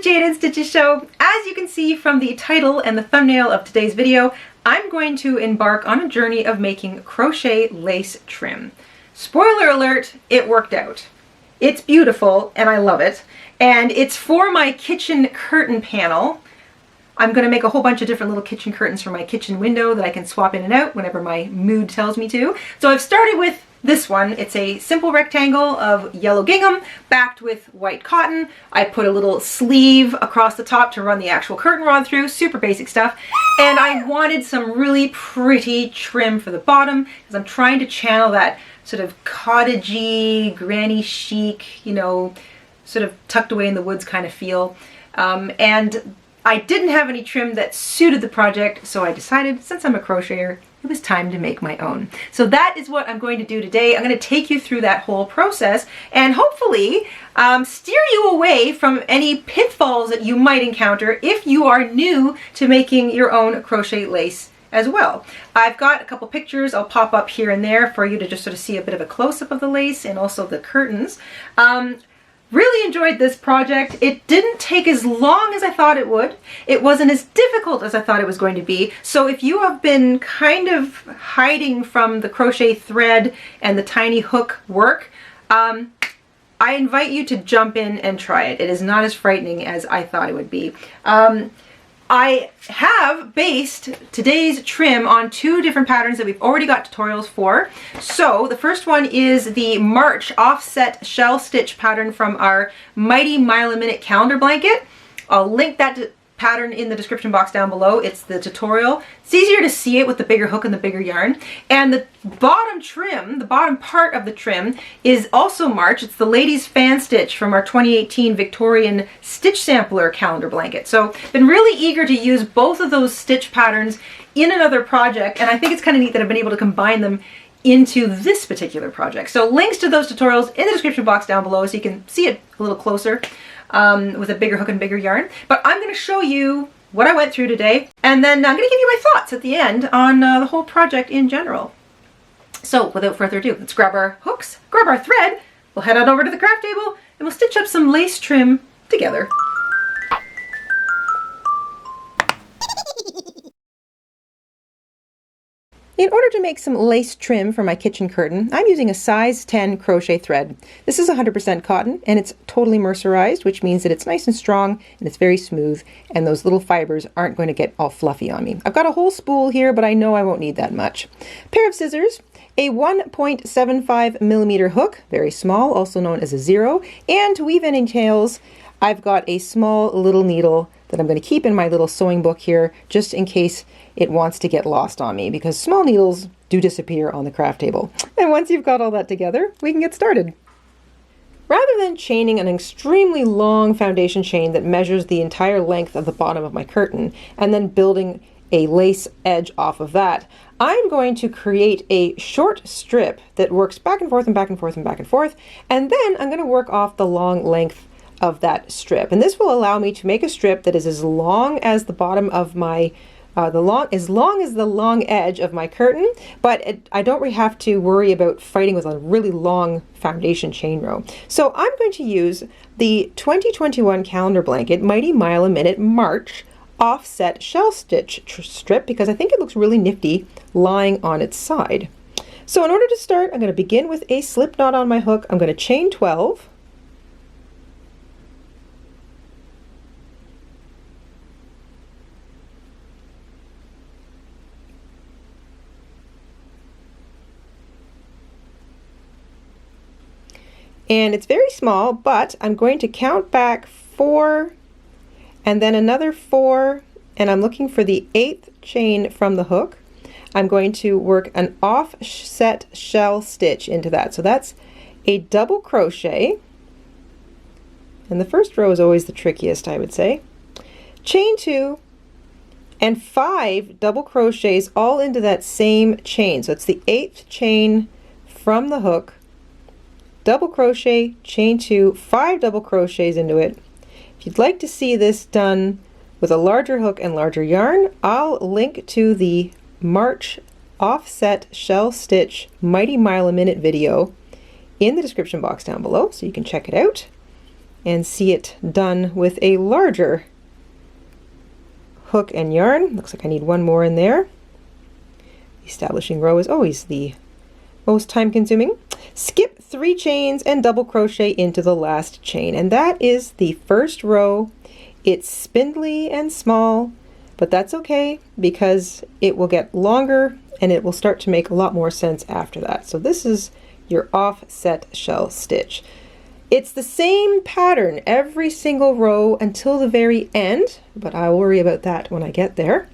Jayda InStitches Show. As you can see from the title and the thumbnail of today's video, I'm going to embark on a journey of making crochet lace trim. Spoiler alert, it worked out. It's beautiful and I love it. And it's for my kitchen curtain panel. I'm going to make a whole bunch of different little kitchen curtains for my kitchen window that I can swap in and out whenever my mood tells me to. So I've started with this one. It's a simple rectangle of yellow gingham backed with white cotton. I put a little sleeve across the top to run the actual curtain rod through, super basic stuff. And I wanted some really pretty trim for the bottom because I'm trying to channel that sort of cottagey, granny chic, you know, sort of tucked away in the woods kind of feel. And I didn't have any trim that suited the project, so I decided, since I'm a crocheter, it was time to make my own. So that is what I'm going to do today. I'm going to take you through that whole process and hopefully steer you away from any pitfalls that you might encounter if you are new to making your own crochet lace as well. I've got a couple pictures I'll pop up here and there for you to just sort of see a bit of a close-up of the lace and also the curtains. Really enjoyed this project. It didn't take as long as I thought it would. It wasn't as difficult as I thought it was going to be. So if you have been kind of hiding from the crochet thread and the tiny hook work, I invite you to jump in and try it. It is not as frightening as I thought it would be. I have based today's trim on two different patterns that we've already got tutorials for. So the first one is the March offset shell stitch pattern from our Mighty Mile a Minute calendar blanket. I'll link that pattern in the description box down below. It's the tutorial. It's easier to see it with the bigger hook and the bigger yarn. And the bottom trim, the bottom part of the trim, is also March. It's the Ladies Fan Stitch from our 2018 Victorian Stitch Sampler calendar blanket. So been really eager to use both of those stitch patterns in another project, and I think it's kind of neat that I've been able to combine them into this particular project. So links to those tutorials in the description box down below so you can see it a little closer. With a bigger hook and bigger yarn. But I'm going to show you what I went through today, and then I'm going to give you my thoughts at the end on the whole project in general. So without further ado, let's grab our hooks, grab our thread, we'll head on over to the craft table, and we'll stitch up some lace trim together. In order to make some lace trim for my kitchen curtain, I'm using a size 10 crochet thread. This is 100% cotton and it's totally mercerized, which means that it's nice and strong and it's very smooth and those little fibers aren't going to get all fluffy on me. I've got a whole spool here, but I know I won't need that much. Pair of scissors, a 1.75 millimeter hook, very small, also known as a zero, and to weave any tails, I've got a small little needle that I'm going to keep in my little sewing book here just in case it wants to get lost on me, because small needles do disappear on the craft table. And once you've got all that together, we can get started. Rather than chaining an extremely long foundation chain that measures the entire length of the bottom of my curtain and then building a lace edge off of that, I'm going to create a short strip that works back and forth and back and forth and back and forth, and then I'm going to work off the long length of that strip. And this will allow me to make a strip that is as long as the bottom of my as long as the long edge of my curtain, but I don't really have to worry about fighting with a really long foundation chain row. So I'm going to use the 2021 calendar blanket Mighty Mile a Minute March offset shell stitch strip because I think it looks really nifty lying on its side. So in order to start, I'm going to begin with a slip knot on my hook. I'm going to chain 12. And it's very small, but I'm going to count back 4 and then another 4, and I'm looking for the 8th chain from the hook. I'm going to work an offset shell stitch into that. So that's a double crochet, and the first row is always the trickiest, I would say. Chain 2 and 5 double crochets all into that same chain. So it's the 8th chain from the hook, double crochet, chain 2, 5 double crochets into it. If you'd like to see this done with a larger hook and larger yarn, I'll link to the March offset shell stitch Mighty Mile a Minute video in the description box down below so you can check it out. and see it done with a larger hook and yarn. Looks like I need one more in there. Establishing row is always the most time consuming. Skip 3 chains and double crochet into the last chain, and that is the first row. It's spindly and small, but that's okay because it will get longer and it will start to make a lot more sense after that. So this is your offset shell stitch. It's the same pattern every single row until the very end, but I'll worry about that when I get there.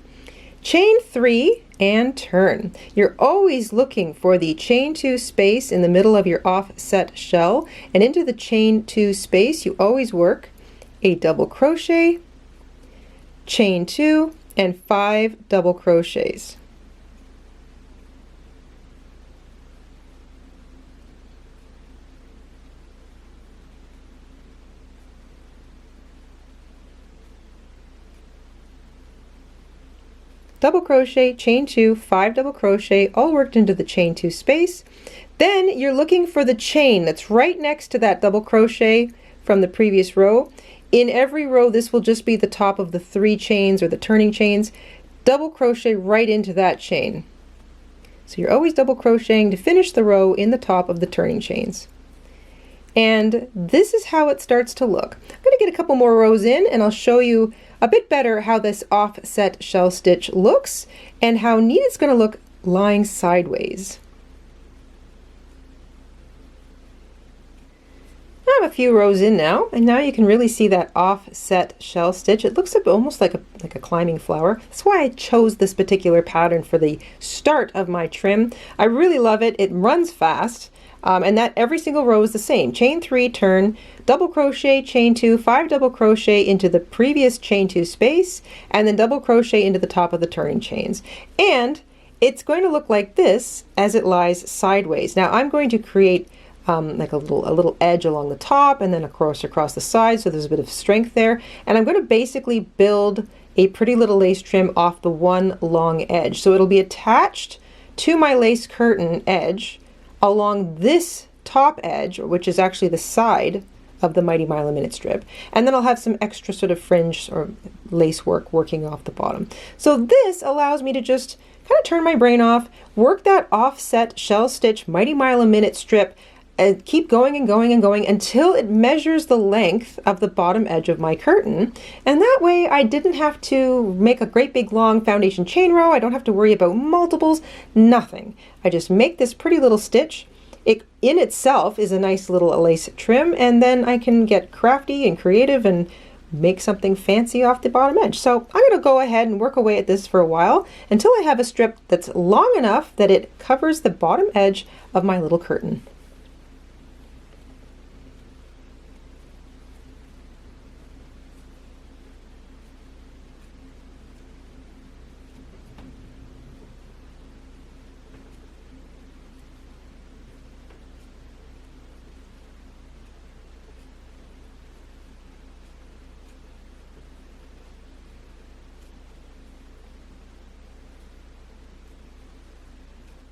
Chain 3 and turn. You're always looking for the chain 2 space in the middle of your offset shell, and into the chain 2 space you always work a double crochet, chain 2, and 5 double crochets. Double crochet, chain 2, 5 double crochet, all worked into the chain 2 space. Then you're looking for the chain that's right next to that double crochet from the previous row. In every row, this will just be the top of the 3 chains or the turning chains. Double crochet right into that chain. So you're always double crocheting to finish the row in the top of the turning chains. And this is how it starts to look. I'm going to get a couple more rows in and I'll show you a bit better how this offset shell stitch looks and how neat it's going to look lying sideways. I have a few rows in now, and now you can really see that offset shell stitch. It looks almost like a climbing flower. That's why I chose this particular pattern for the start of my trim. I really love it. It runs fast. And that every single row is the same. Chain 3, turn, double crochet, chain 2, 5 double crochet into the previous chain 2 space, and then double crochet into the top of the turning chains. And it's going to look like this as it lies sideways. Now I'm going to create like a little edge along the top and then across the sides, so there's a bit of strength there. And I'm going to basically build a pretty little lace trim off the one long edge. So it'll be attached to my lace curtain edge along this top edge, which is actually the side of the Mighty Mile a Minute strip, and then I'll have some extra sort of fringe or lace work working off the bottom. So this allows me to just kind of turn my brain off, work that offset shell stitch Mighty Mile a Minute strip, and keep going and going and going until it measures the length of the bottom edge of my curtain. And that way I didn't have to make a great big long foundation chain row. I don't have to worry about multiples, nothing. I just make this pretty little stitch. It in itself is a nice little lace trim, and then I can get crafty and creative and make something fancy off the bottom edge. So I'm going to go ahead and work away at this for a while until I have a strip that's long enough that it covers the bottom edge of my little curtain.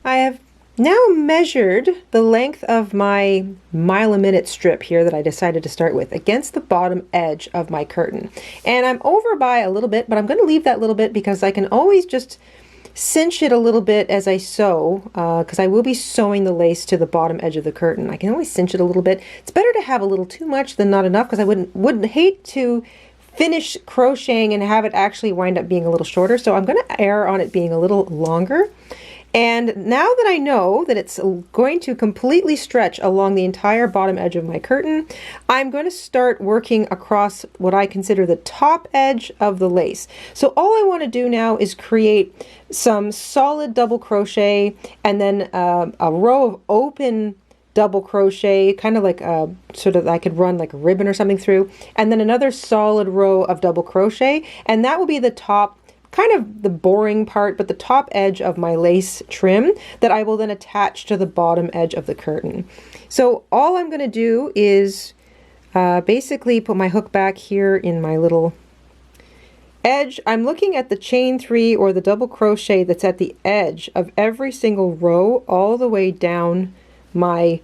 I have now measured the length of my mile a minute strip here that I decided to start with against the bottom edge of my curtain. And I'm over by a little bit, but I'm going to leave that little bit because I can always just cinch it a little bit as I sew, because I will be sewing the lace to the bottom edge of the curtain. I can always cinch it a little bit. It's better to have a little too much than not enough, because I wouldn't hate to finish crocheting and have it actually wind up being a little shorter. So I'm going to err on it being a little longer. And now that I know that it's going to completely stretch along the entire bottom edge of my curtain, I'm going to start working across what I consider the top edge of the lace. So all I want to do now is create some solid double crochet and then a row of open double crochet, kind of like sort of I could run like a ribbon or something through, and then another solid row of double crochet, and that will be the top, kind of the boring part, but the top edge of my lace trim that I will then attach to the bottom edge of the curtain. So all I'm going to do is basically put my hook back here in my little edge. I'm looking at the chain 3 or the double crochet that's at the edge of every single row all the way down the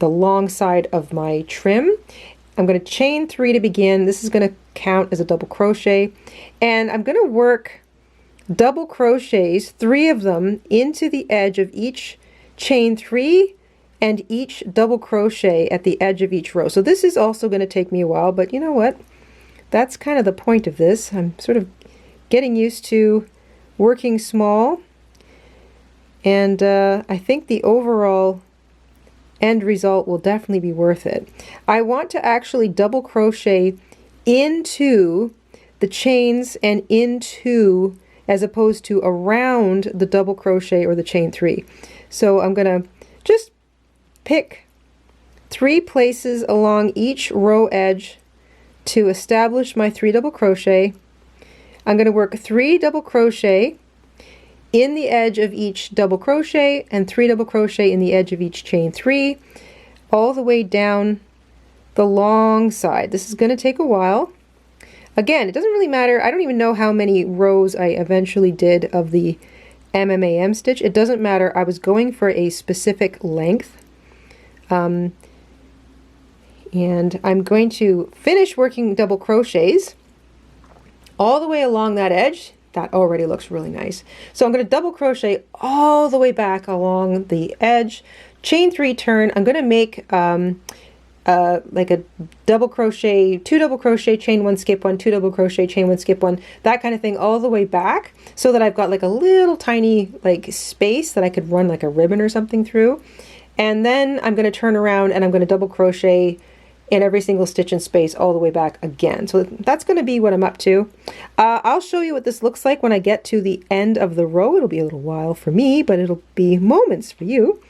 long side of my trim. I'm going to chain 3 to begin. This is going to count as a double crochet, and I'm going to work double crochets, 3 of them, into the edge of each chain 3 and each double crochet at the edge of each row. So this is also going to take me a while, but you know what? That's kind of the point of this. I'm sort of getting used to working small, and I think the overall end result will definitely be worth it. I want to actually double crochet into the chains and into, as opposed to around the double crochet or the chain 3. So I'm going to just pick 3 places along each row edge to establish my 3 double crochet. I'm going to work 3 double crochet in the edge of each double crochet and 3 double crochet in the edge of each chain 3, all the way down the long side. This is going to take a while. Again, it doesn't really matter. I don't even know how many rows I eventually did of the MMAM stitch. It doesn't matter. I was going for a specific length. And I'm going to finish working double crochets all the way along that edge. That already looks really nice. So I'm going to double crochet all the way back along the edge, chain 3, turn. I'm going to make like a double crochet, 2 double crochet, chain 1, skip 1, 2 double crochet, chain 1, skip 1, that kind of thing all the way back, so that I've got like a little tiny like space that I could run like a ribbon or something through. And then I'm going to turn around and I'm going to double crochet in every single stitch in space all the way back again. So that's going to be what I'm up to. I'll show you what this looks like when I get to the end of the row. It'll be a little while for me, but it'll be moments for you.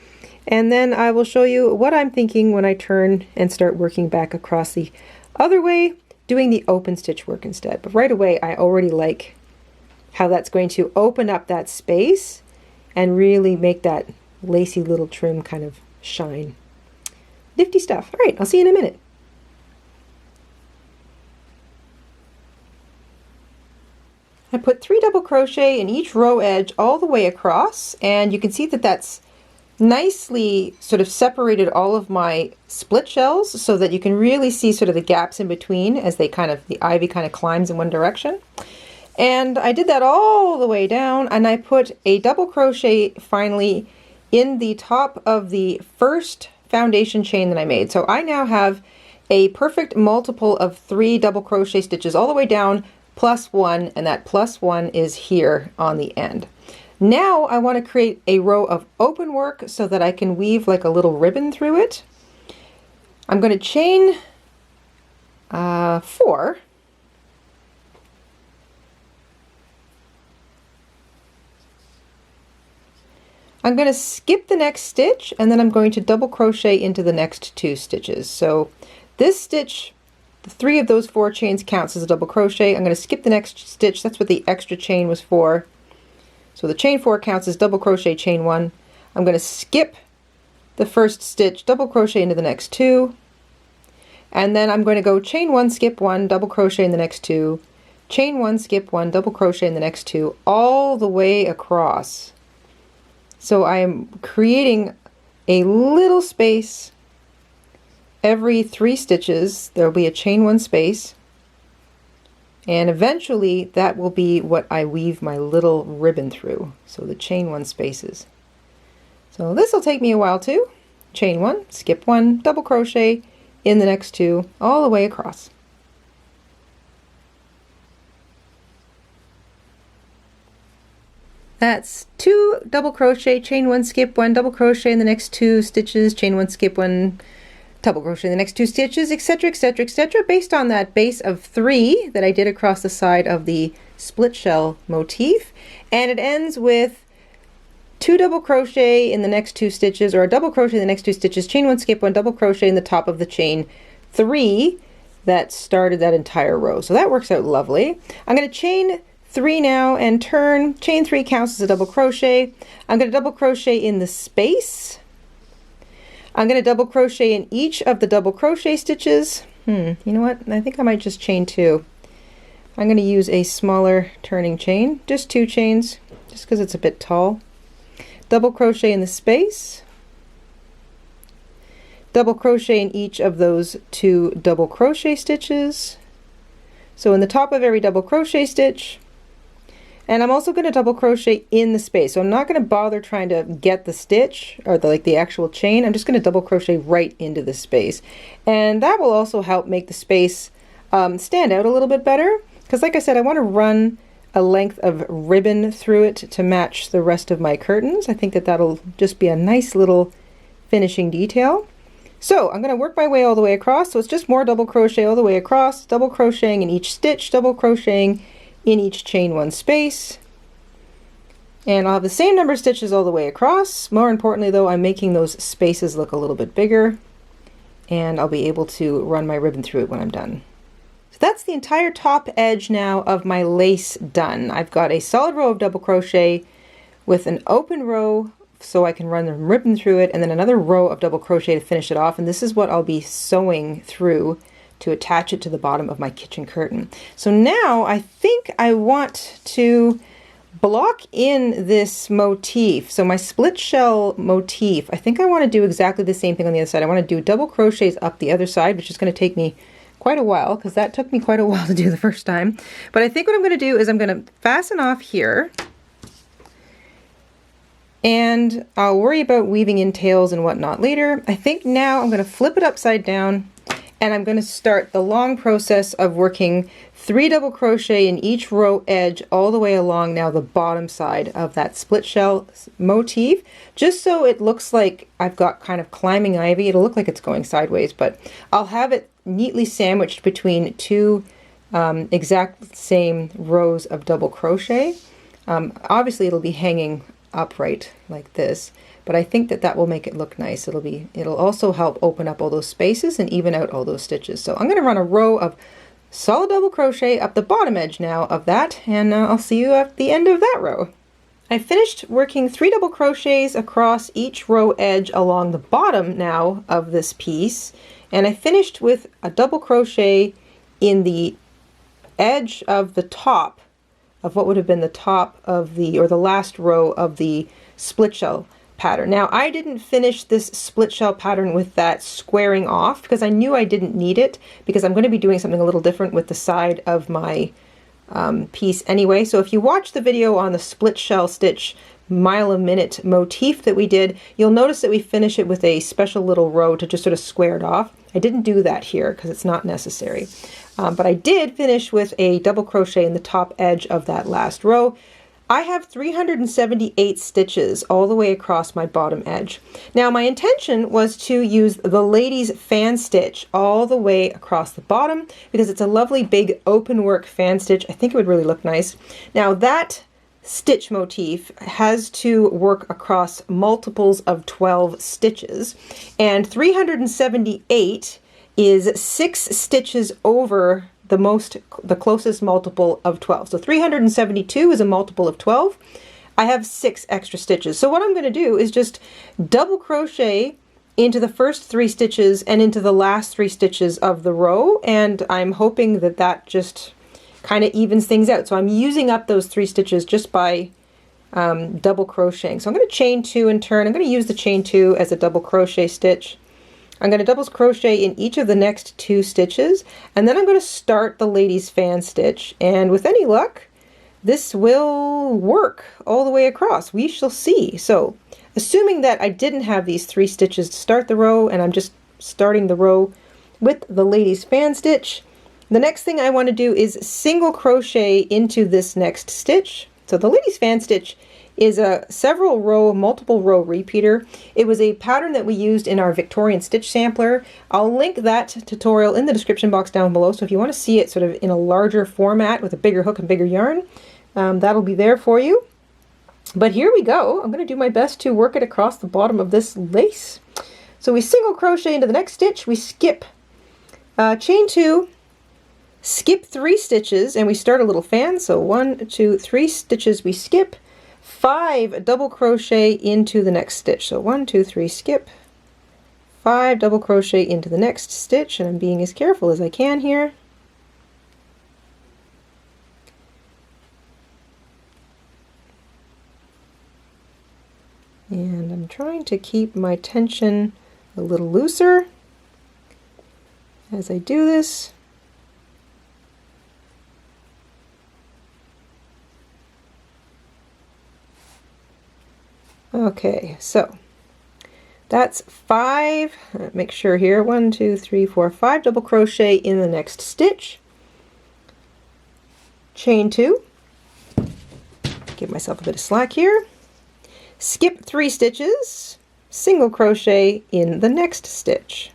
And then I will show you what I'm thinking when I turn and start working back across the other way, doing the open stitch work instead. But right away, I already like how that's going to open up that space and really make that lacy little trim kind of shine. Nifty stuff. All right, I'll see you in a minute. I put 3 double crochet in each row edge all the way across, and you can see that that's nicely sort of separated all of my split shells, so that you can really see sort of the gaps in between as they kind of, the ivy kind of climbs in one direction. And I did that all the way down, and I put a double crochet finally in the top of the first foundation chain that I made. So I now have a perfect multiple of 3 double crochet stitches all the way down, plus 1, and that plus 1 is here on the end. Now I want to create a row of open work so that I can weave like a little ribbon through it. I'm going to chain 4. I'm going to skip the next stitch, and then I'm going to double crochet into the next 2 stitches. So this stitch, 3 of those 4 chains counts as a double crochet. I'm going to skip the next stitch. That's what the extra chain was for. So the chain 4 counts as double crochet, chain 1. I'm going to skip the first stitch, double crochet into the next 2, and then I'm going to go chain 1, skip 1, double crochet in the next 2, chain 1, skip 1, double crochet in the next 2, all the way across. So I am creating a little space every 3 stitches. There will be a chain 1 space, and eventually that will be what I weave my little ribbon through. So the chain 1 spaces. So this will take me a while too. Chain 1, skip 1, double crochet in the next 2, all the way across. That's 2 double crochet, chain 1, skip 1, double crochet in the next 2 stitches, chain 1, skip 1, double crochet in the next 2 stitches, etc., etc., etc., based on that base of 3 that I did across the side of the split shell motif. And it ends with 2 double crochet in the next 2 stitches, or a double crochet in the next 2 stitches, chain 1, skip 1, double crochet in the top of the chain 3 that started that entire row. So that works out lovely. I'm going to chain 3 now and turn. Chain 3 counts as a double crochet. I'm going to double crochet in the space. I'm going to double crochet in each of the double crochet stitches. You know what? I think I might just chain 2. I'm going to use a smaller turning chain, just 2 chains, just because it's a bit tall. Double crochet in the space. double crochet in each of those 2 double crochet stitches. So in the top of every double crochet stitch, and I'm also going to double crochet in the space. So I'm not going to bother trying to get the stitch or the actual chain. I'm just going to double crochet right into the space. And that will also help make the space stand out a little bit better. Because like I said, I want to run a length of ribbon through it to match the rest of my curtains. I think that that'll just be a nice little finishing detail. So I'm going to work my way all the way across. So it's just more double crochet all the way across, double crocheting in each stitch, double crocheting in each chain 1 space, and I'll have the same number of stitches all the way across. More importantly though, I'm making those spaces look a little bit bigger, and I'll be able to run my ribbon through it when I'm done. So that's the entire top edge now of my lace done. I've got a solid row of double crochet with an open row so I can run the ribbon through it, and then another row of double crochet to finish it off, and this is what I'll be sewing through to attach it to the bottom of my kitchen curtain. So now I think I want to block in this motif. So my split shell motif, I think I want to do exactly the same thing on the other side. I want to do double crochets up the other side, which is going to take me quite a while because that took me quite a while to do the first time. But I think what I'm going to do is I'm going to fasten off here, and I'll worry about weaving in tails and whatnot later. I think now I'm going to flip it upside down, and I'm going to start the long process of working 3 double crochet in each row edge all the way along now the bottom side of that split shell motif, just so it looks like I've got kind of climbing ivy. It'll look like it's going sideways, but I'll have it neatly sandwiched between 2 exact same rows of double crochet. Obviously it'll be hanging upright like this, but I think that that will make it look nice. It'll also help open up all those spaces and even out all those stitches. So I'm going to run a row of solid double crochet up the bottom edge now of that, and I'll see you at the end of that row. I finished working 3 double crochets across each row edge along the bottom now of this piece, and I finished with a double crochet in the edge of the top of what would have been the top of the last row of the split shell pattern. Now I didn't finish this split shell pattern with that squaring off because I knew I didn't need it, because I'm going to be doing something a little different with the side of my piece anyway. So if you watch the video on the split shell stitch mile a minute motif that we did, you'll notice that we finish it with a special little row to just sort of square it off. I didn't do that here because it's not necessary, but I did finish with a double crochet in the top edge of that last row. I have 378 stitches all the way across my bottom edge. Now my intention was to use the ladies fan stitch all the way across the bottom because it's a lovely big open work fan stitch. I think it would really look nice. Now that stitch motif has to work across multiples of 12 stitches, and 378 is 6 stitches over the closest multiple of 12. So 372 is a multiple of 12. I have 6 extra stitches. So what I'm going to do is just double crochet into the first 3 stitches and into the last 3 stitches of the row, and I'm hoping that that just kind of evens things out. So I'm using up those 3 stitches just by double crocheting. So I'm going to chain 2 and turn. I'm going to use the chain 2 as a double crochet stitch. I'm going to double crochet in each of the next 2 stitches, and then I'm going to start the ladies fan stitch, and with any luck this will work all the way across. We shall see. So assuming that I didn't have these 3 stitches to start the row and I'm just starting the row with the ladies fan stitch, the next thing I want to do is single crochet into this next stitch. So the ladies fan stitch is a multiple row repeater. It was a pattern that we used in our Victorian stitch sampler. I'll link that tutorial in the description box down below, so if you want to see it sort of in a larger format with a bigger hook and bigger yarn, that'll be there for you. But here we go. I'm going to do my best to work it across the bottom of this lace. So we single crochet into the next stitch, we skip chain 2, skip 3 stitches, and we start a little fan. So 1, 2, 3 stitches we skip, 5 double crochet into the next stitch. So 1, 2, 3 skip, 5 double crochet into the next stitch, and I'm being as careful as I can here. And I'm trying to keep my tension a little looser as I do this. Okay, so that's 5, make sure here, 1, 2, 3, 4, 5 double crochet in the next stitch, chain 2, give myself a bit of slack here, skip 3 stitches, single crochet in the next stitch.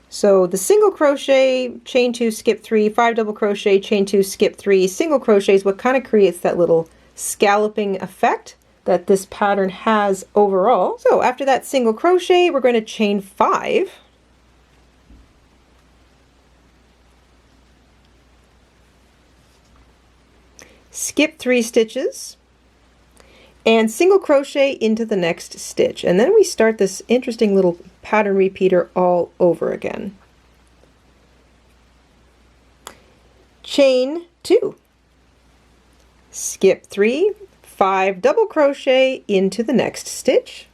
So the single crochet, chain 2, skip 3, 5 double crochet, chain 2, skip 3, single crochet is what kind of creates that little scalloping effect that this pattern has overall. So after that single crochet, we're going to chain 5, skip 3 stitches, and single crochet into the next stitch. And then we start this interesting little pattern repeater all over again. Chain 2, skip 3, 5 double crochet into the next stitch,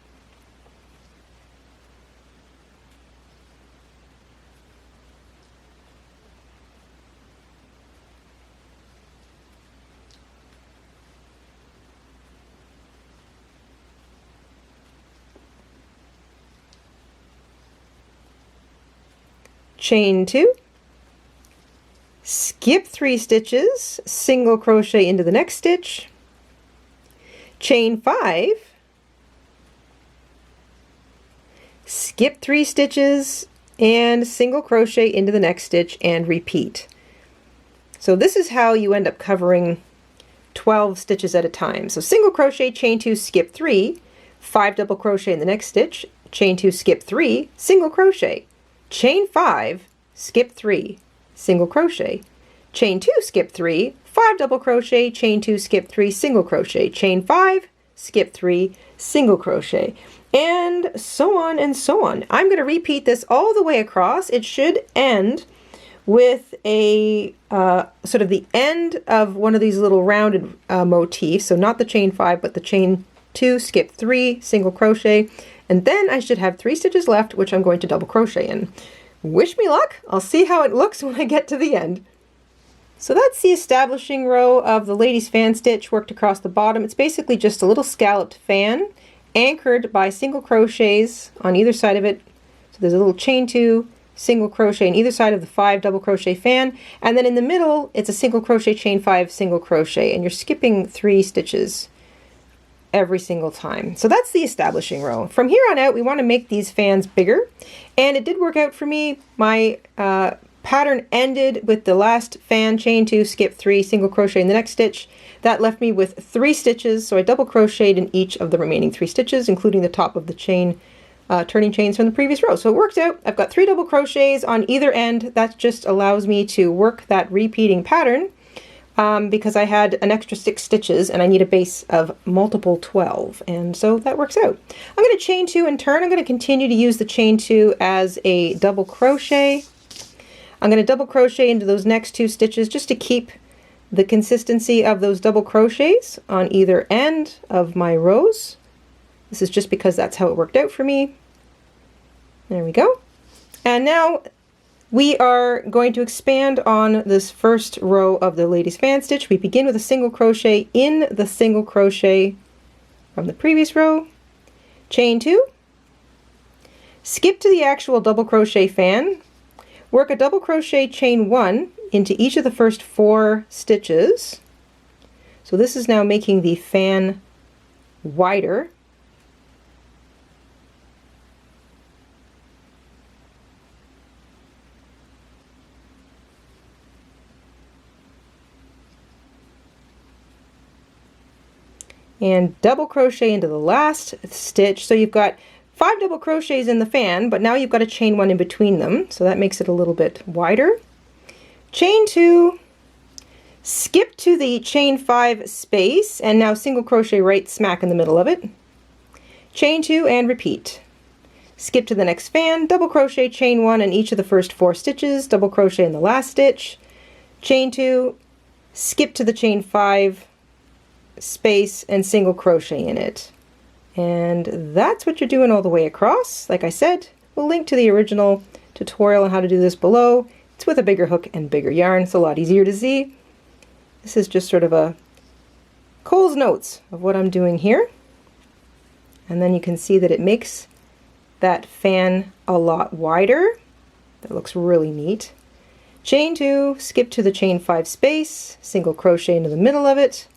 chain 2, skip 3 stitches, single crochet into the next stitch, chain 5, skip 3 stitches, and single crochet into the next stitch, and repeat. So this is how you end up covering 12 stitches at a time. So single crochet, chain 2, skip 3, 5 double crochet in the next stitch, chain 2, skip 3, single crochet, chain 5, skip 3, single crochet, chain 2, skip 3, 5 double crochet, chain 2, skip 3, single crochet, chain 5, skip 3, single crochet, and so on and so on. I'm going to repeat this all the way across. It should end with a sort of the end of one of these little rounded motifs, so not the chain 5 but the chain 2, skip 3, single crochet, and then I should have 3 stitches left, which I'm going to double crochet in. Wish me luck. I'll see how it looks when I get to the end. So that's the establishing row of the ladies fan stitch worked across the bottom. It's basically just a little scalloped fan anchored by single crochets on either side of it. So there's a little chain 2, single crochet on either side of the 5 double crochet fan, and then in the middle it's a single crochet, chain 5, single crochet, and you're skipping 3 stitches every single time. So that's the establishing row. From here on out we want to make these fans bigger, and it did work out for me. My pattern ended with the last fan, chain 2, skip 3, single crochet in the next stitch. That left me with 3 stitches, so I double crocheted in each of the remaining 3 stitches, including the top of the chain turning chains from the previous row. So it worked out. I've got 3 double crochets on either end. That just allows me to work that repeating pattern because I had an extra 6 stitches and I need a base of multiple 12, and so that works out. I'm going to chain 2 and turn. I'm going to continue to use the chain 2 as a double crochet. I'm going to double crochet into those next 2 stitches just to keep the consistency of those double crochets on either end of my rows. This is just because that's how it worked out for me. There we go. And now we are going to expand on this first row of the ladies fan stitch. We begin with a single crochet in the single crochet from the previous row, chain 2, skip to the actual double crochet fan, work a double crochet, chain 1 into each of the first 4 stitches. So this is now making the fan wider. And double crochet into the last stitch. So you've got 5 double crochets in the fan, but now you've got to chain 1 in between them, so that makes it a little bit wider. Chain 2, skip to the chain 5 space, and now single crochet right smack in the middle of it. Chain 2 and repeat. Skip to the next fan, double crochet, chain 1 in each of the first 4 stitches, double crochet in the last stitch, chain 2, skip to the chain 5 space and single crochet in it. And that's what you're doing all the way across. Like I said, we'll link to the original tutorial on how to do this below. It's with a bigger hook and bigger yarn. It's a lot easier to see. This is just sort of a Cole's notes of what I'm doing here. And then you can see that it makes that fan a lot wider. That looks really neat. Chain 2, skip to the chain 5 space, single crochet into the middle of it,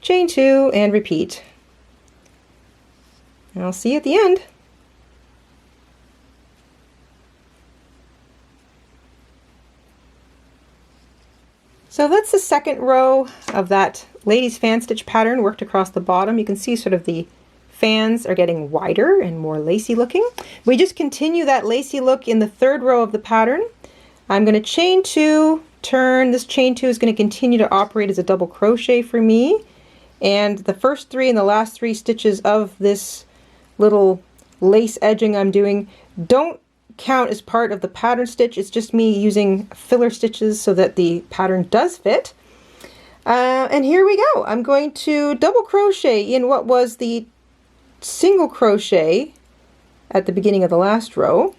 chain 2, and repeat. And I'll see you at the end. So that's the second row of that ladies fan stitch pattern worked across the bottom. You can see sort of the fans are getting wider and more lacy looking. We just continue that lacy look in the third row of the pattern. I'm going to chain 2, turn. This chain 2 is going to continue to operate as a double crochet for me. And the first 3 and the last 3 stitches of this little lace edging I'm doing don't count as part of the pattern stitch. It's just me using filler stitches so that the pattern does fit. And here we go. I'm going to double crochet in what was the single crochet at the beginning of the last row.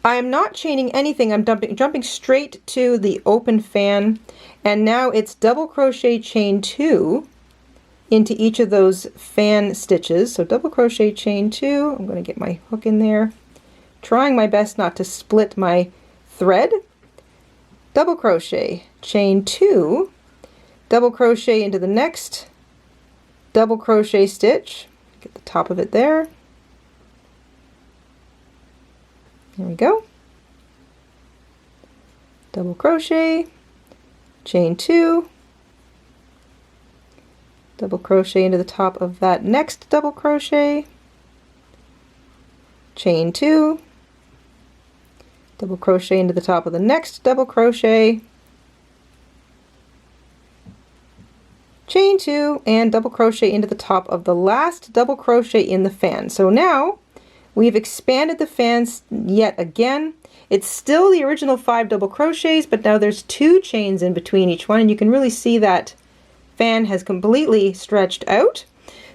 I'm not chaining anything. I'm jumping straight to the open fan, and now it's double crochet chain 2 into each of those fan stitches. So double crochet chain 2. I'm going to get my hook in there, trying my best not to split my thread. Double crochet chain 2, double crochet into the next double crochet stitch. Get the top of it there. There we go. Double crochet, chain 2, double crochet into the top of that next double crochet, chain 2, double crochet into the top of the next double crochet, chain 2, and double crochet into the top of the last double crochet in the fan. So now we've expanded the fans yet again. It's still the original 5 double crochets, but now there's 2 chains in between each one, and you can really see that fan has completely stretched out.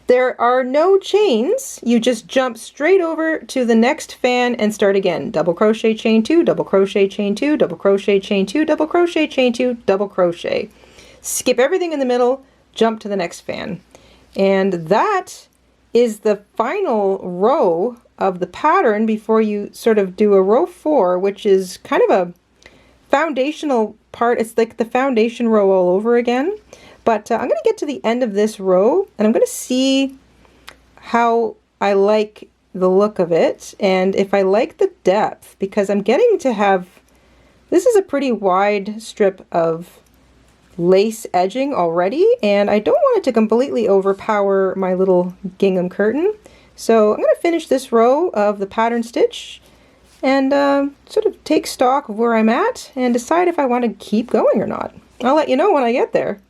There are no chains. You just jump straight over to the next fan and start again. Double crochet chain 2, double crochet chain 2, double crochet chain 2, double crochet chain 2, double crochet. Skip everything in the middle, jump to the next fan. And that is the final row of the pattern before you sort of do a row 4, which is kind of a foundational part. It's like the foundation row all over again. But I'm going to get to the end of this row and I'm going to see how I like the look of it and if I like the depth, because I'm getting to have, this is a pretty wide strip of lace edging already, and I don't want it to completely overpower my little gingham curtain. So I'm going to finish this row of the pattern stitch and sort of take stock of where I'm at and decide if I want to keep going or not. I'll let you know when I get there.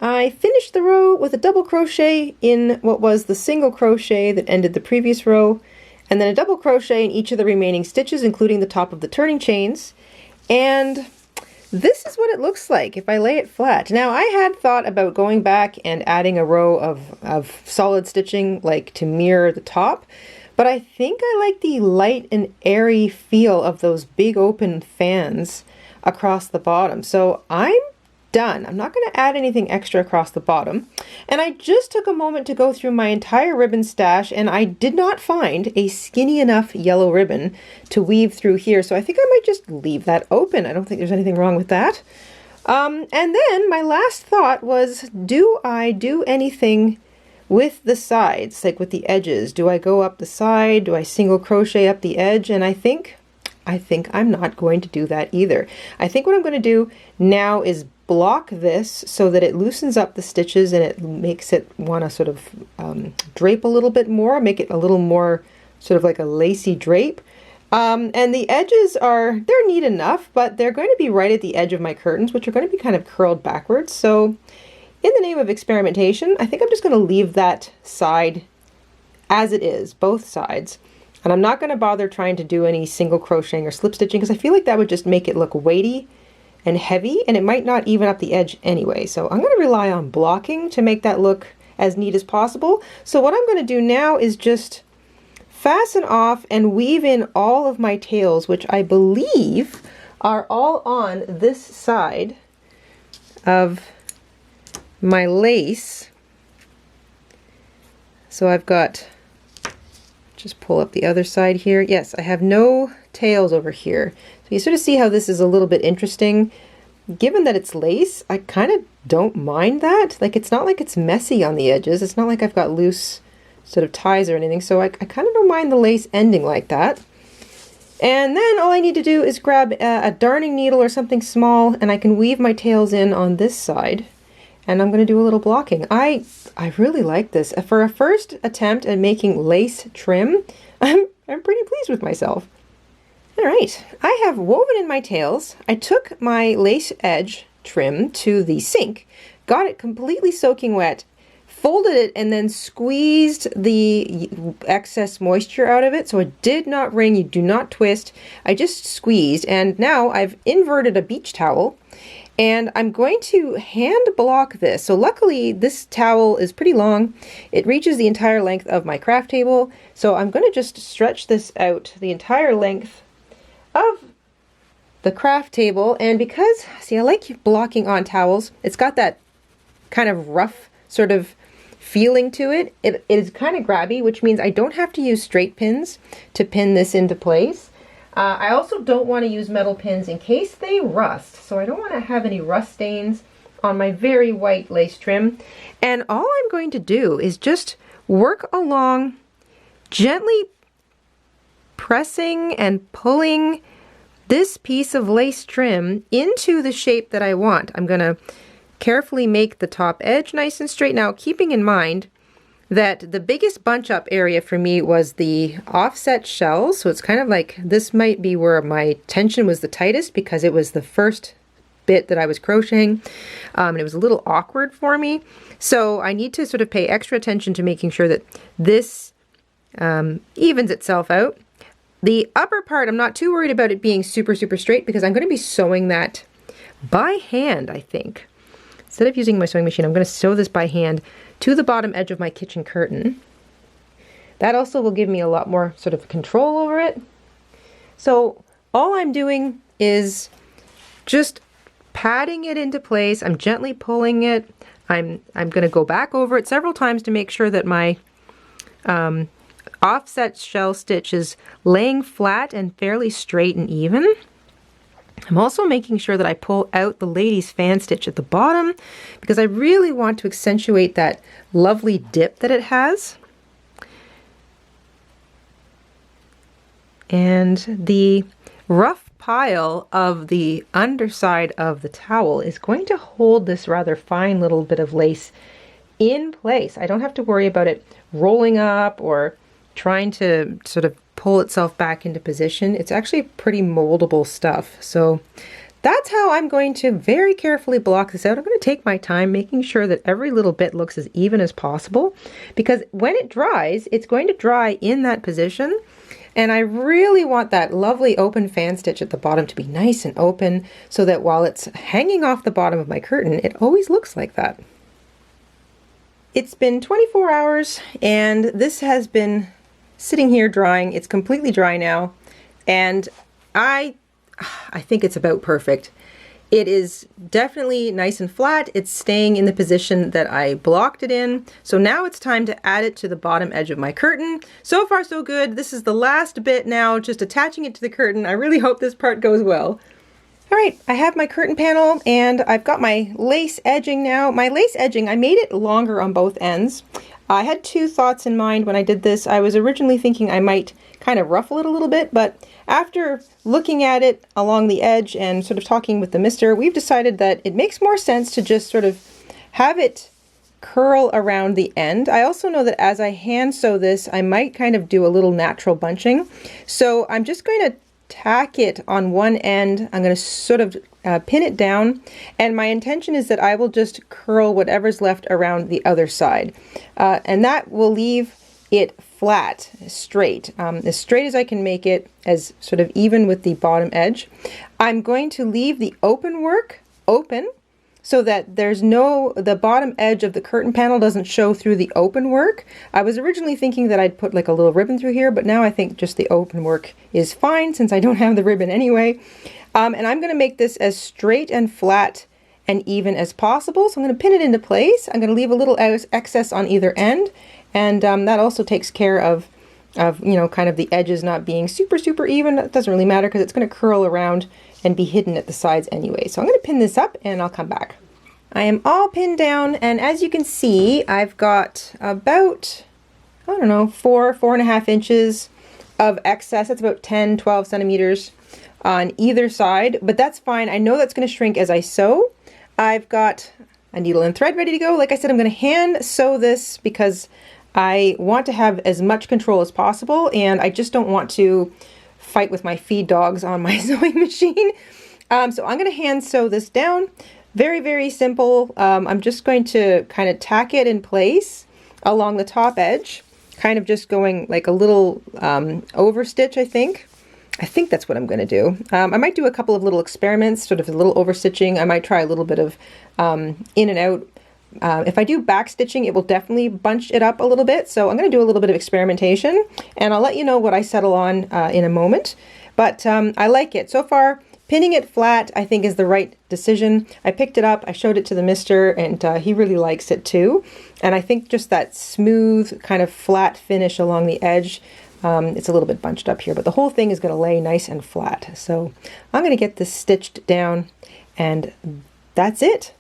I finished the row with a double crochet in what was the single crochet that ended the previous row, and then a double crochet in each of the remaining stitches, including the top of the turning chains. And this is what it looks like if I lay it flat. Now, I had thought about going back and adding a row of solid stitching, like to mirror the top, but I think I like the light and airy feel of those big open fans across the bottom. So I'm done. I'm not going to add anything extra across the bottom. And I just took a moment to go through my entire ribbon stash, and I did not find a skinny enough yellow ribbon to weave through here. So I think I might just leave that open. I don't think there's anything wrong with that. And then my last thought was, do I do anything with the sides, like with the edges? Do I go up the side? Do I single crochet up the edge? And I think I'm not going to do that either. I think what I'm going to do now is block this so that it loosens up the stitches and it makes it want to sort of drape a little bit more, make it a little more sort of like a lacy drape. And the edges they're neat enough, but they're going to be right at the edge of my curtains, which are going to be kind of curled backwards. So in the name of experimentation, I think I'm just going to leave that side as it is, both sides. And I'm not going to bother trying to do any single crocheting or slip stitching because I feel like that would just make it look weighty and heavy, and it might not even up the edge anyway. So I'm going to rely on blocking to make that look as neat as possible. So what I'm going to do now is just fasten off and weave in all of my tails, which I believe are all on this side of my lace. So I've got, just pull up the other side here. Yes, I have no tails over here. So you sort of see how this is a little bit interesting. Given that it's lace, I kind of don't mind that. Like, it's not like it's messy on the edges. It's not like I've got loose sort of ties or anything. So I kind of don't mind the lace ending like that. And then all I need to do is grab a darning needle or something small, and I can weave my tails in on this side. And I'm going to do a little blocking. I really like this. For a first attempt at making lace trim, I'm pretty pleased with myself. All right, I have woven in my tails. I took my lace edge trim to the sink, got it completely soaking wet, folded it, and then squeezed the excess moisture out of it. So it did not wring, you do not twist. I just squeezed, and now I've inverted a beach towel, and I'm going to hand block this. So luckily this towel is pretty long. It reaches the entire length of my craft table. So I'm going to just stretch this out the entire length of the craft table. And because, see, I like blocking on towels. It's got that kind of rough sort of feeling to it. It is kind of grabby, which means I don't have to use straight pins to pin this into place. I also don't want to use metal pins in case they rust. So I don't want to have any rust stains on my very white lace trim. And all I'm going to do is just work along, gently pressing and pulling this piece of lace trim into the shape that I want. I'm going to carefully make the top edge nice and straight. Now, keeping in mind that the biggest bunch up area for me was the offset shells. So it's kind of like, this might be where my tension was the tightest because it was the first bit that I was crocheting. And it was a little awkward for me. So I need to sort of pay extra attention to making sure that this evens itself out. The upper part, I'm not too worried about it being super, super straight because I'm going to be sewing that by hand, I think. Instead of using my sewing machine, I'm going to sew this by hand to the bottom edge of my kitchen curtain. That also will give me a lot more sort of control over it. So all I'm doing is just patting it into place. I'm gently pulling it. I'm going to go back over it several times to make sure that my offset shell stitch is laying flat and fairly straight and even. I'm also making sure that I pull out the lady's fan stitch at the bottom because I really want to accentuate that lovely dip that it has. And the rough pile of the underside of the towel is going to hold this rather fine little bit of lace in place. I don't have to worry about it rolling up or trying to sort of pull itself back into position. It's actually pretty moldable stuff. So that's how I'm going to very carefully block this out. I'm going to take my time making sure that every little bit looks as even as possible because when it dries, it's going to dry in that position. And I really want that lovely open fan stitch at the bottom to be nice and open so that while it's hanging off the bottom of my curtain, it always looks like that. It's been 24 hours and this has been sitting here drying. It's completely dry now, and I think it's about perfect. It is definitely nice and flat. It's staying in the position that I blocked it in. So now it's time to add it to the bottom edge of my curtain. So far so good. This is the last bit now, just attaching it to the curtain. I really hope this part goes well. All right, I have my curtain panel and I've got my lace edging now. My lace edging, I made it longer on both ends. I had two thoughts in mind when I did this. I was originally thinking I might kind of ruffle it a little bit, but after looking at it along the edge and sort of talking with the mister, we've decided that it makes more sense to just sort of have it curl around the end. I also know that as I hand sew this, I might kind of do a little natural bunching. So I'm just going to tack it on one end. I'm going to sort of pin it down, and my intention is that I will just curl whatever's left around the other side, and that will leave it flat, straight as I can make it, as sort of even with the bottom edge. I'm going to leave the open work open so that the bottom edge of the curtain panel doesn't show through the open work. I was originally thinking that I'd put like a little ribbon through here, but now I think just the open work is fine since I don't have the ribbon anyway. And I'm going to make this as straight and flat and even as possible. So I'm going to pin it into place. I'm going to leave a little excess on either end, and that also takes care of you know, kind of the edges not being super even. That doesn't really matter because it's going to curl around and be hidden at the sides anyway. So I'm going to pin this up and I'll come back. I am all pinned down, and as you can see, I've got about, I don't know, 4.5 inches of excess. That's about 10-12 centimeters on either side, but that's fine. I know that's going to shrink as I sew. I've got a needle and thread ready to go. Like I said, I'm going to hand sew this because I want to have as much control as possible, and I just don't want to fight with my feed dogs on my sewing machine. So I'm going to hand sew this down. Very simple. I'm just going to kind of tack it in place along the top edge, kind of just going like a little overstitch, I think. I think that's what I'm going to do. I might do a couple of little experiments, sort of a little overstitching. I might try a little bit of in and out. If I do back stitching, it will definitely bunch it up a little bit. So I'm going to do a little bit of experimentation, and I'll let you know what I settle on in a moment. But I like it. So far, pinning it flat, I think, is the right decision. I picked it up, I showed it to the mister, and he really likes it too. And I think just that smooth kind of flat finish along the edge, it's a little bit bunched up here, but the whole thing is going to lay nice and flat. So I'm going to get this stitched down, and that's it.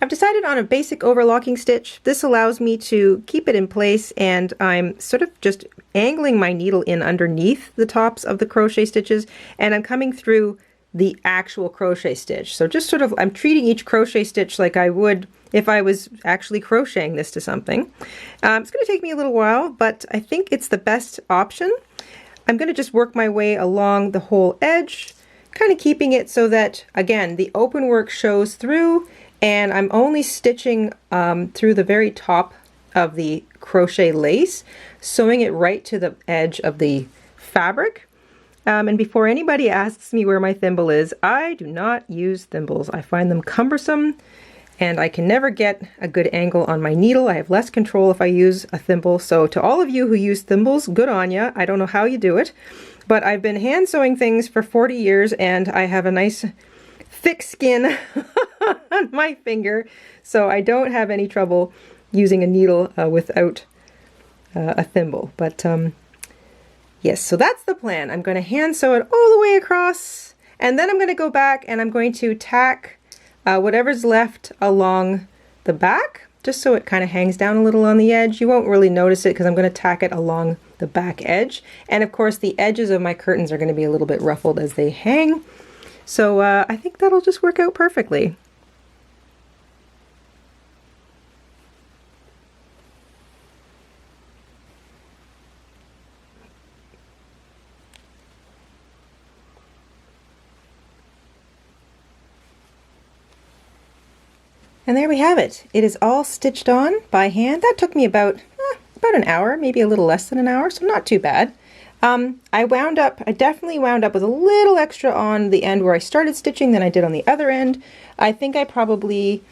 I've decided on a basic overlocking stitch. This allows me to keep it in place, and I'm sort of just angling my needle in underneath the tops of the crochet stitches, and I'm coming through the actual crochet stitch. So just sort of, I'm treating each crochet stitch like I would if I was actually crocheting this to something. It's going to take me a little while, but I think it's the best option. I'm going to just work my way along the whole edge, kind of keeping it so that, again, the open work shows through, and I'm only stitching through the very top of the crochet lace, sewing it right to the edge of the fabric. And before anybody asks me where my thimble is, I do not use thimbles. I find them cumbersome, and I can never get a good angle on my needle. I have less control if I use a thimble. So to all of you who use thimbles, good on ya. I don't know how you do it, but I've been hand sewing things for 40 years, and I have a nice thick skin on my finger, so I don't have any trouble using a needle without a thimble. But yes, so that's the plan. I'm going to hand sew it all the way across, and then I'm going to go back and I'm going to tack whatever's left along the back, just so it kind of hangs down a little on the edge. You won't really notice it because I'm going to tack it along the back edge. And of course, the edges of my curtains are going to be a little bit ruffled as they hang. So I think that'll just work out perfectly. And there we have it. It is all stitched on by hand. That took me about an hour, maybe a little less than an hour, so not too bad. I definitely wound up with a little extra on the end where I started stitching than I did on the other end. I think I probably,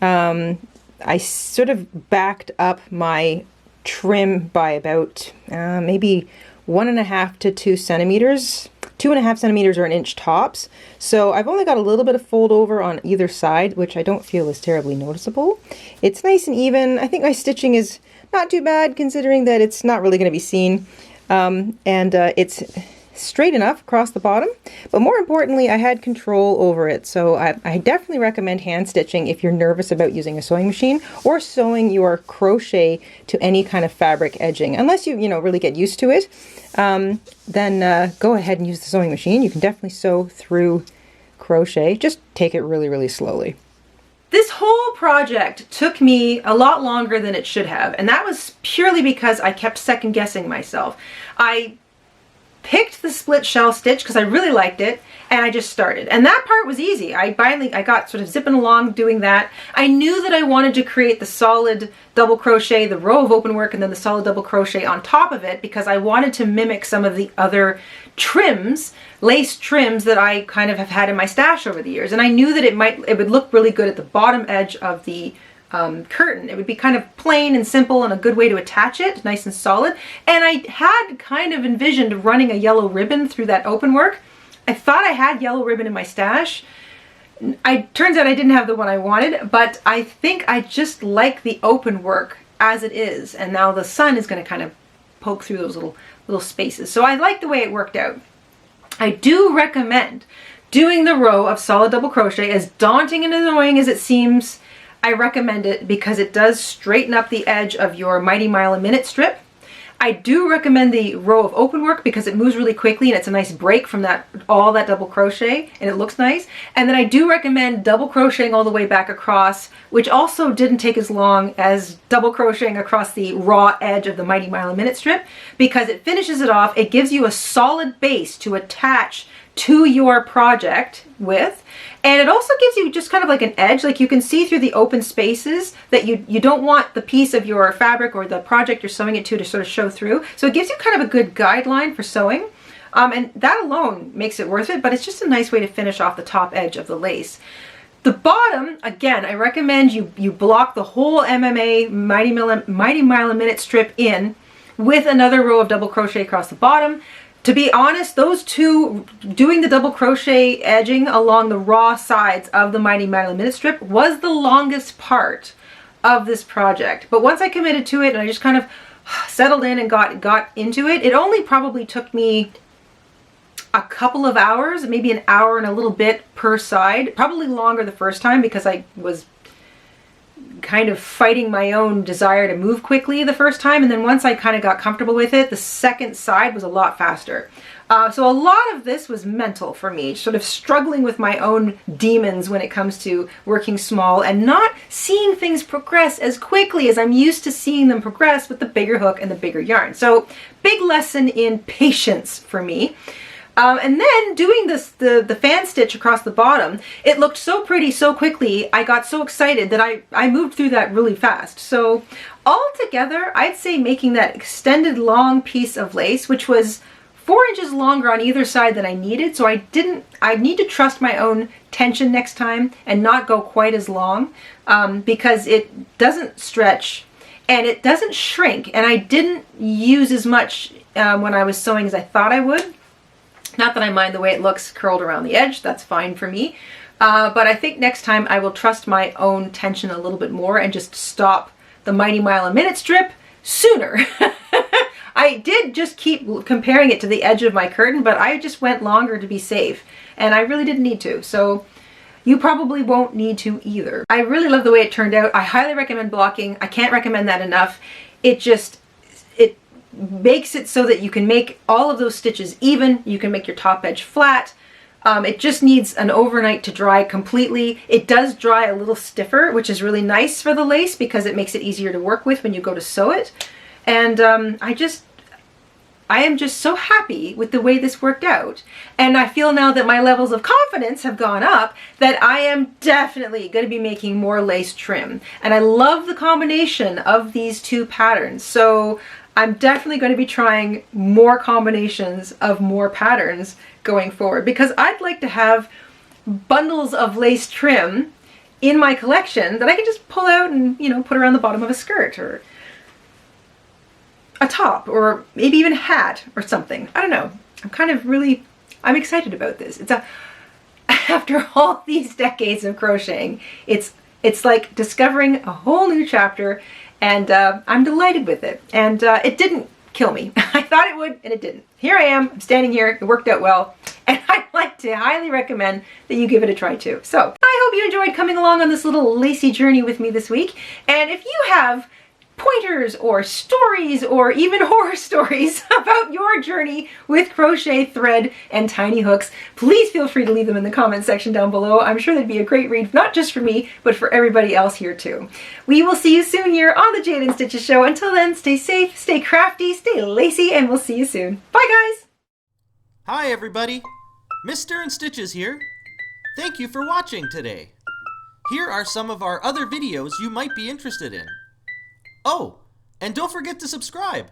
I sort of backed up my trim by about maybe 1.5 to 2 centimeters. 2.5 centimeters or an inch tops. So I've only got a little bit of fold over on either side, which I don't feel is terribly noticeable. It's nice and even. I think my stitching is not too bad considering that it's not really going to be seen. It's straight enough across the bottom, but more importantly, I had control over it. So I definitely recommend hand stitching if you're nervous about using a sewing machine or sewing your crochet to any kind of fabric edging. Unless you really get used to it, then go ahead and use the sewing machine. You can definitely sew through crochet. Just take it really slowly. This whole project took me a lot longer than it should have, and that was purely because I kept second guessing myself. I picked the split shell stitch because I really liked it, and I just started. And that part was easy. I got sort of zipping along doing that. I knew that I wanted to create the solid double crochet, the row of open work, and then the solid double crochet on top of it, because I wanted to mimic some of the other trims, lace trims that I kind of have had in my stash over the years. And I knew that it would look really good at the bottom edge of the curtain. It would be kind of plain and simple and a good way to attach it, nice and solid. And I had kind of envisioned running a yellow ribbon through that open work. I thought I had yellow ribbon in my stash. Turns out I didn't have the one I wanted, but I think I just like the open work as it is. And now the sun is going to kind of poke through those little spaces. So I like the way it worked out. I do recommend doing the row of solid double crochet. As daunting and annoying as it seems, I recommend it because it does straighten up the edge of your Mighty Mile a Minute strip. I do recommend the row of open work because it moves really quickly and it's a nice break from all that double crochet, and it looks nice. And then I do recommend double crocheting all the way back across, which also didn't take as long as double crocheting across the raw edge of the Mighty Mile a Minute strip, because it finishes it off. It gives you a solid base to attach to your project with, and it also gives you just kind of like an edge, like you can see through the open spaces that you don't want the piece of your fabric or the project you're sewing it to sort of show through. So it gives you kind of a good guideline for sewing, and that alone makes it worth it, but it's just a nice way to finish off the top edge of the lace. The bottom, again, I recommend you block the whole MMA Mighty Mile a Minute strip in with another row of double crochet across the bottom. To be honest, those two, doing the double crochet edging along the raw sides of the Mighty Mile a Minute strip was the longest part of this project. But once I committed to it and I just kind of settled in and got into it, it only probably took me a couple of hours, maybe an hour and a little bit per side. Probably longer the first time because I was kind of fighting my own desire to move quickly the first time, and then once I kind of got comfortable with it, the second side was a lot faster. So a lot of this was mental for me, sort of struggling with my own demons when it comes to working small and not seeing things progress as quickly as I'm used to seeing them progress with the bigger hook and the bigger yarn. So big lesson in patience for me. And then doing the fan stitch across the bottom, it looked so pretty so quickly. I got so excited that I moved through that really fast. So altogether, I'd say making that extended long piece of lace, which was 4 inches longer on either side than I needed. So I need to trust my own tension next time and not go quite as long, because it doesn't stretch and it doesn't shrink. And I didn't use as much when I was sewing as I thought I would. Not that I mind the way it looks curled around the edge, that's fine for me. But I think next time I will trust my own tension a little bit more and just stop the Mighty Mile a Minute strip sooner. I did just keep comparing it to the edge of my curtain, but I just went longer to be safe. And I really didn't need to. So you probably won't need to either. I really love the way it turned out. I highly recommend blocking. I can't recommend that enough. It makes it so that you can make all of those stitches even. You can make your top edge flat. It just needs an overnight to dry completely. It does dry a little stiffer, which is really nice for the lace because it makes it easier to work with when you go to sew it. And I am just so happy with the way this worked out. And I feel now that my levels of confidence have gone up that I am definitely going to be making more lace trim. And I love the combination of these two patterns. So I'm definitely going to be trying more combinations of more patterns going forward, because I'd like to have bundles of lace trim in my collection that I can just pull out and, you know, put around the bottom of a skirt or a top or maybe even a hat or something. I don't know. I'm excited about this. After all these decades of crocheting, it's like discovering a whole new chapter. And I'm delighted with it. And it didn't kill me. I thought it would, and it didn't. Here I am. I'm standing here. It worked out well. And I'd like to highly recommend that you give it a try too. So I hope you enjoyed coming along on this little lacy journey with me this week. And if you have pointers or stories or even horror stories about your journey with crochet, thread, and tiny hooks, please feel free to leave them in the comment section down below. I'm sure that'd be a great read, not just for me, but for everybody else here too. We will see you soon here on the Jayda InStitches show. Until then, stay safe, stay crafty, stay lacy, and we'll see you soon. Bye guys! Hi everybody, Mr. InStitches here. Thank you for watching today. Here are some of our other videos you might be interested in. Oh, and don't forget to subscribe.